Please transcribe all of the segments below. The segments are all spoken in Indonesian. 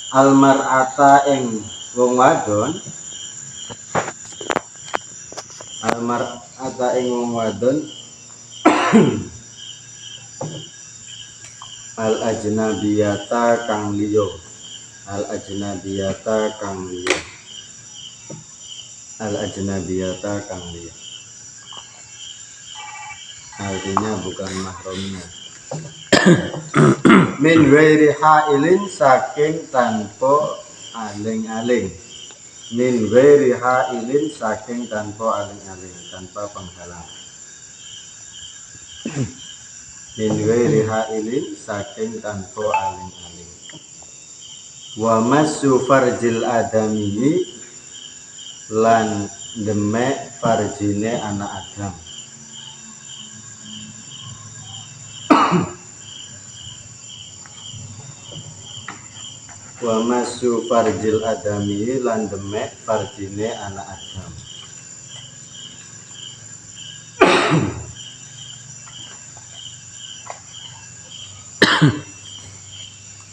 almar'ata ing wong wadon, almar'ata ing wong wadon al ajnabiyata kang liya, al ajnabiyata kang liya, al ajnabiyata kang liya, artinya bukan mahramnya. Min ghairi hailin saking tanpa aling-aling, min ghairi hailin saking tanpa aling-aling, tanpa penghalang. Min ghairi hailin saking tanpa aling-aling. Wa massu farjil adami lan demek farjine anak Adam. Wa massu farjil adami lan demek farjine anak Adam.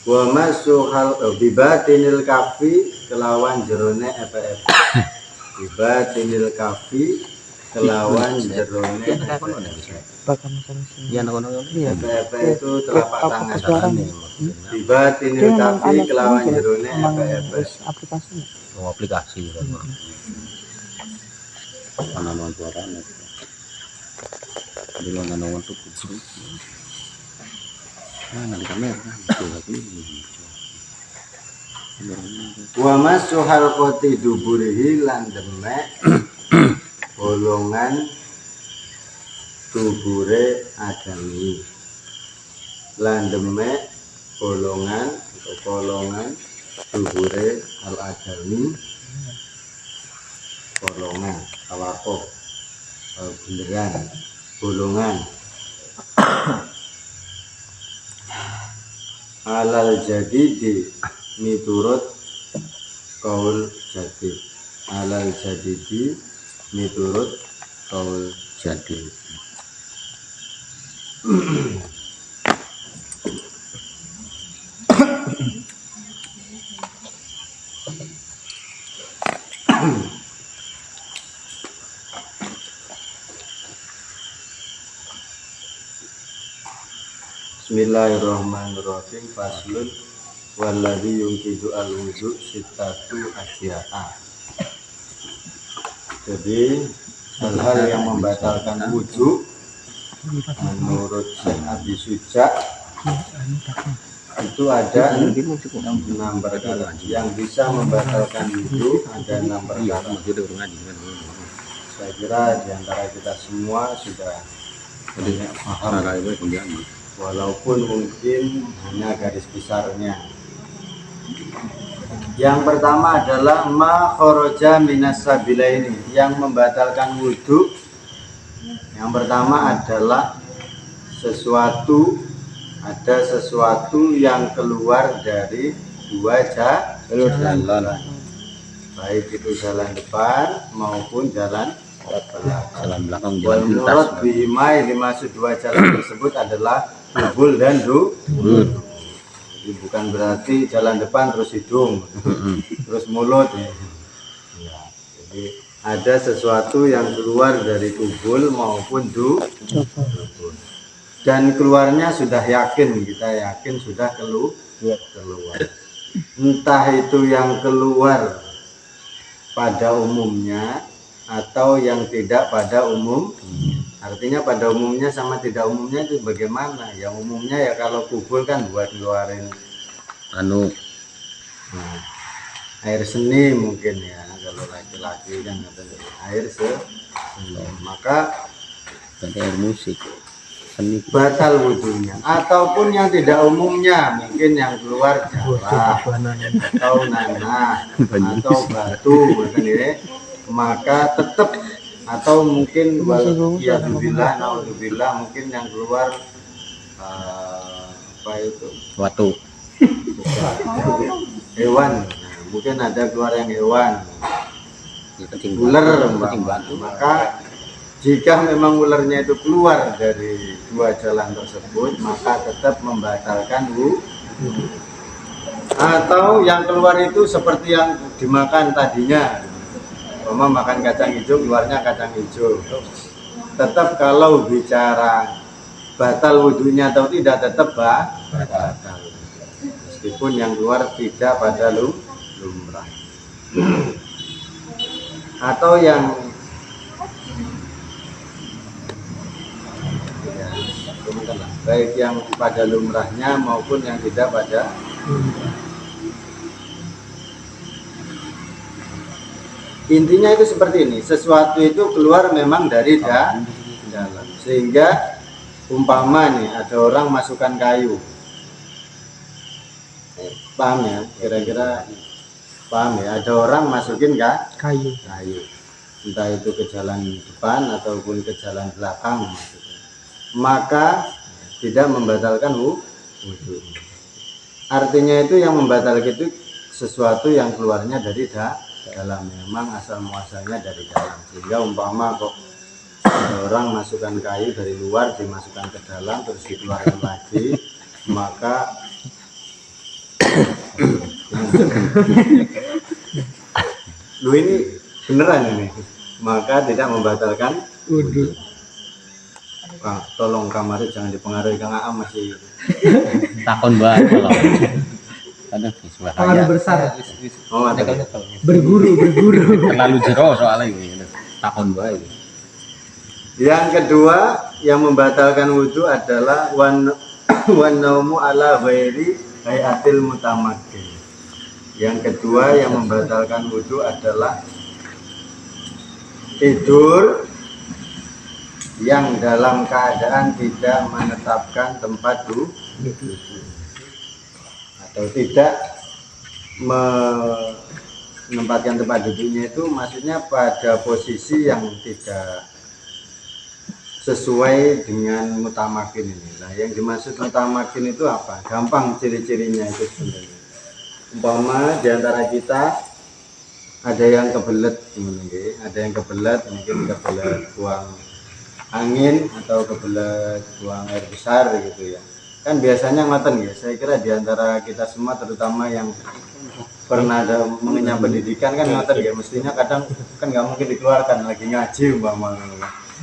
Wa massu hal bibatinil kafi kelawan jerone epe-epe. Bibatinil kafi kelawan jerone epe-epe. Epe-epe itu telapak tangan. Bibatinil kafi kelawan jerone epe-epe. Aplikasi ana non suarane dulu ana non tuh di kamera Wa massu halqati duburihi lan demek bolongan tubure adami, lan demek bolongan atau kolongan tubure al adami, kolongan tawakoh bunderan bolongan alal jadidi miturut kaul jadid, alal jadidi miturut kaul jadid. Bismillahirrahmanirrahim. Faslun walladzi yungkidu al-wudu sittatu asya'a. Jadi hal-hal yang membatalkan wudu menurut Syekh Abi Suja itu ada 6 perkara. Yang bisa membatalkan wudu ada 6 perkara. Saya kira diantara kita semua sudah paham, walaupun mungkin hanya garis besarnya. Yang pertama adalah ma kharaja minas sabilaini, yang membatalkan wudu. Yang pertama adalah ada sesuatu yang keluar dari dua jalan, baik itu jalan depan maupun jalan belakang. Wal murad bihima, dimaksud dua jalan tersebut adalah tubul dan dubur. Jadi bukan berarti jalan depan terus hidung, terus mulut. Ya. Jadi ada sesuatu yang keluar dari tubul maupun dubur. Dan keluarnya sudah yakin, kita yakin sudah keluar. Entah itu yang keluar pada umumnya atau yang tidak pada umum. Artinya pada umumnya sama tidak umumnya itu bagaimana? Yang umumnya ya kalau kubul kan buat ngeluarin air seni mungkin ya, kalau laki-laki kan air seni, maka air musik seni batal wudunya. Ataupun yang tidak umumnya, mungkin yang keluar darah atau nanah atau batu maka tetap, atau mungkin naudzubillah mungkin yang keluar apa itu watu hewan, mungkin ada keluar yang hewan, ular, maka jika memang ularnya itu keluar dari dua jalan tersebut maka tetap membatalkan wudu. Atau yang keluar itu seperti yang dimakan tadinya, makan kacang hijau, keluarnya kacang hijau. Tetap kalau bicara batal wudhunya atau tidak, tetap batal. Meskipun yang keluar tidak pada lumrah. Atau yang baik yang pada lumrahnya maupun yang tidak pada intinya itu seperti ini, sesuatu itu keluar memang dari dalam, sehingga umpama nih ada orang masukkan kayu, paham ya, kira-kira paham ya, ada orang masukin kayu, entah itu ke jalan depan ataupun ke jalan belakang maksudnya, maka tidak membatalkan wudhu. Artinya itu yang membatalkan itu sesuatu yang keluarnya dari dalam, memang asal muasalnya dari dalam, sehingga umpama kok ada orang masukkan kayu dari luar dimasukkan ke dalam terus dikeluarkan lagi, maka lu ini beneran ini, maka tidak membatalkan wudhu. Tolong kamarnya jangan dipengaruhi Kang Aam masih Takon banget kalau. Aduh, Pengaruh besar. oh, ada. Berguru. Terlalu jero soalnya ini. Takon banget. Yang kedua yang membatalkan wudhu adalah wan naumu ala ghairi hayatil mutamakkin. Yang kedua yang membatalkan wudhu adalah tidur yang dalam keadaan tidak menetapkan tempat duduk atau tidak menempatkan tempat duduknya, itu maksudnya pada posisi yang tidak sesuai dengan mutamakin ini. Nah, yang dimaksud mutamakin itu apa? Gampang ciri-cirinya itu sebenarnya. Umpama di antara kita ada yang kebelet, mungkin kebelet buang angin atau kebelet buang air besar gitu ya. Kan biasanya ngoten ya. Saya kira di antara kita semua, terutama yang pernah ada mengenyam pendidikan kan ngoten ya. Mestinya kadang kan nggak mungkin dikeluarkan lagi ngaji umpama.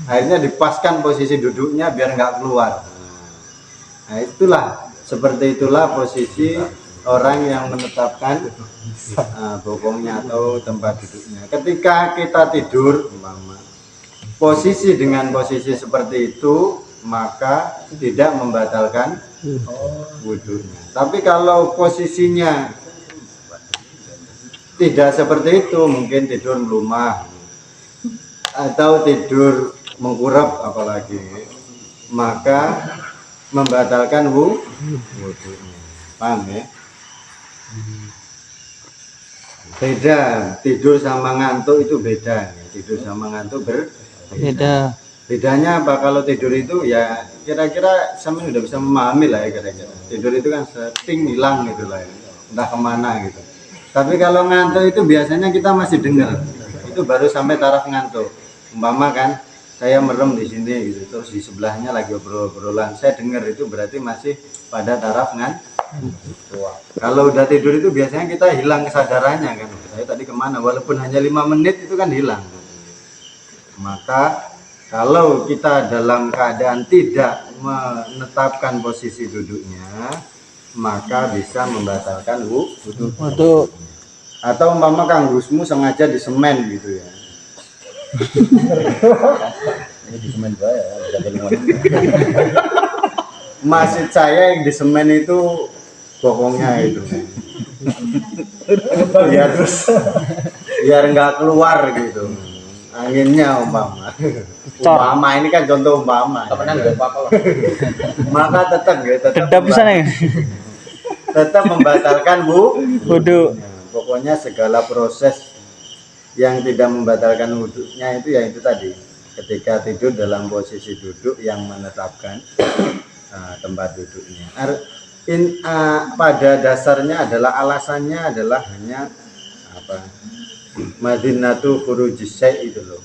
Akhirnya dipaskan posisi duduknya biar nggak keluar. Nah, itulah seperti itulah posisi orang yang menetapkan bokongnya atau tempat duduknya. Ketika kita tidur umpama, posisi dengan posisi seperti itu maka tidak membatalkan wudhunya. Tapi kalau posisinya tidak seperti itu, mungkin tidur melumah atau tidur mengkurap apalagi, maka membatalkan wudhunya. Paham ya? Beda, tidur sama ngantuk itu beda. Tidur sama ngantuk beda. Bedanya apa? Kalau tidur itu ya kira-kira sama udah bisa memahami lah ya, kira-kira tidur itu kan setting hilang gitu lah ya, entah kemana gitu. Tapi kalau ngantuk itu biasanya kita masih dengar, itu baru sampai taraf ngantuk. Umpama kan saya merem di sini gitu, terus di sebelahnya lagi obrolan, saya dengar, itu berarti masih pada taraf ngantuk. Kalau udah tidur itu biasanya kita hilang kesadarannya kan, saya tadi kemana, walaupun hanya 5 menit itu kan hilang. Maka kalau kita dalam keadaan tidak menetapkan posisi duduknya, maka bisa membatalkan wudhu. Atau umpama Kang Gusmu sengaja di semen gitu ya. Ini di semen ya, Maksud saya yang di semen itu bokongnya itu. biar nggak keluar gitu. Anginnya umpama ini kan contoh umpama ya. Maka tetap membatalkan wudhu. Pokoknya segala proses yang tidak membatalkan wudhunya itu ya itu tadi, ketika tidur dalam posisi duduk yang menetapkan tempat duduknya. Pada dasarnya adalah alasannya adalah hanya madinatu khurujis syai' itu loh.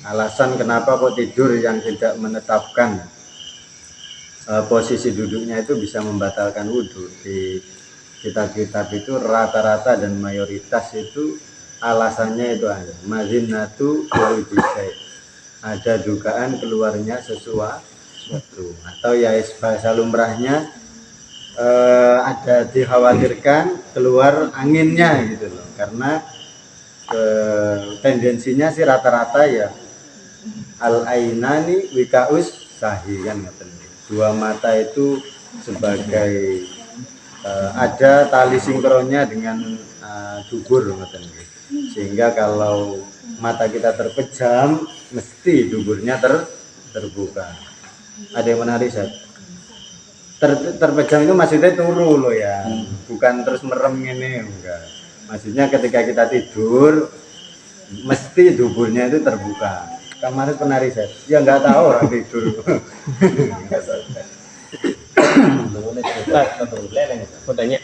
Alasan kenapa kok tidur yang tidak menetapkan posisi duduknya itu bisa membatalkan wudhu. kitab-kitab itu rata-rata dan mayoritas itu alasannya itu ada mazinatu wujudai, ada dugaan keluarnya sesuatu, atau ya bahasa lumrahnya ada dikhawatirkan keluar anginnya gitu loh, karena tendensinya sih rata-rata ya al ainani wikaus sahi kan, dua mata itu sebagai ada tali sinkronnya dengan dubur, sehingga kalau mata kita terpejam mesti duburnya terbuka. Ada yang menarik, Seth? Terpejam itu maksudnya turu loh ya, bukan terus merem ini, enggak. Maksudnya ketika kita tidur mesti duburnya itu terbuka. Kemarin penari, Seth? Ya nggak tahu orang tidur. Aku tanya,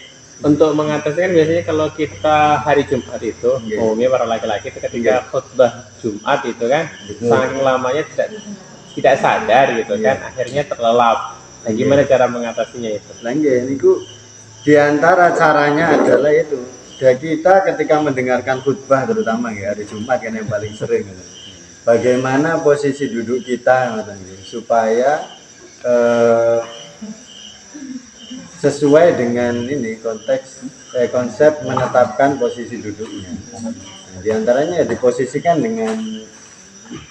untuk mengatasi kan biasanya kalau kita hari Jumat itu, umumnya para laki-laki itu ketika khutbah Jumat itu kan, saking lamanya tidak sadar gitu kan, akhirnya terlelap. Nah, gimana cara mengatasinya itu? Ini diantara caranya adalah itu, kita ketika mendengarkan khutbah terutama ya hari Jumat kan yang paling sering, bagaimana posisi duduk kita supaya sesuai dengan ini konsep menetapkan posisi duduknya. Nah, di antaranya ya diposisikan dengan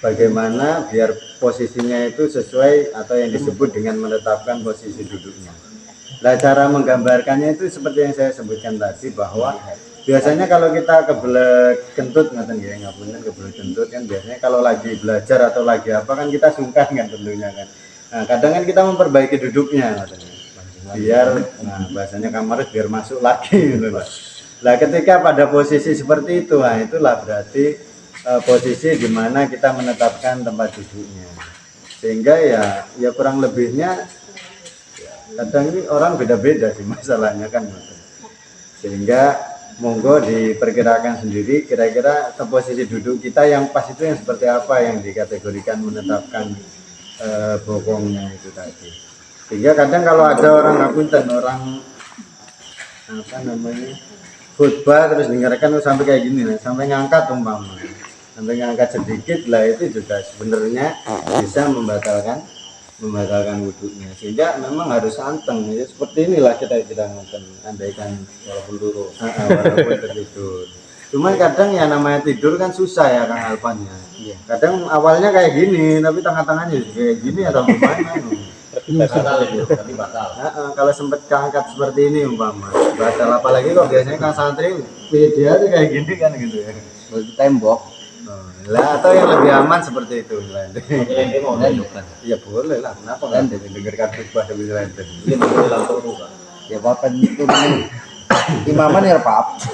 bagaimana biar posisinya itu sesuai atau yang disebut dengan menetapkan posisi duduknya. Nah, cara menggambarkannya itu seperti yang saya sebutkan tadi, bahwa biasanya kalau kita kebelet kentut nggak benar kebelet kentut kan, biasanya kalau lagi belajar atau lagi apa kan kita sungkan kan tentunya kan. Nah, kadang kan kita memperbaiki duduknya biar bahasanya kamar biar masuk lagi gitu loh. Nah, ketika pada posisi seperti itu, nah itulah berarti posisi di mana kita menetapkan tempat duduknya. Sehingga ya kurang lebihnya kadang ini orang beda-beda sih masalahnya kan. Sehingga monggo diperkirakan sendiri kira-kira posisi duduk kita yang pas itu yang seperti apa yang dikategorikan menetapkan bokongnya itu tadi. Sehingga kadang kalau ada orang khutbah terus dengarkan sampai kayak gini lah, sampai ngangkat sampai ngangkat sedikit lah, itu juga sebenarnya bisa membatalkan wudhunya. Sehingga memang harus anteng ya, seperti inilah kita andaikan walaupun dulu walaupun tertidur. Cuman kadang ya namanya tidur kan susah ya Kang Alpan ya. Kadang awalnya kayak gini tapi tengah-tengahnya kayak gini atau gimana. Tapi batal. Kalau sempat keangkat seperti ini batal, apalagi kok biasanya Kang Santri dia tuh kayak gini kan gitu ya. Berarti tembok. Lah atau yang lebih aman seperti itu lah. Iya boleh lah, kenapa kan dengarkan khutbah lebih lanjut. Ya bapak itu imaman ya Pak.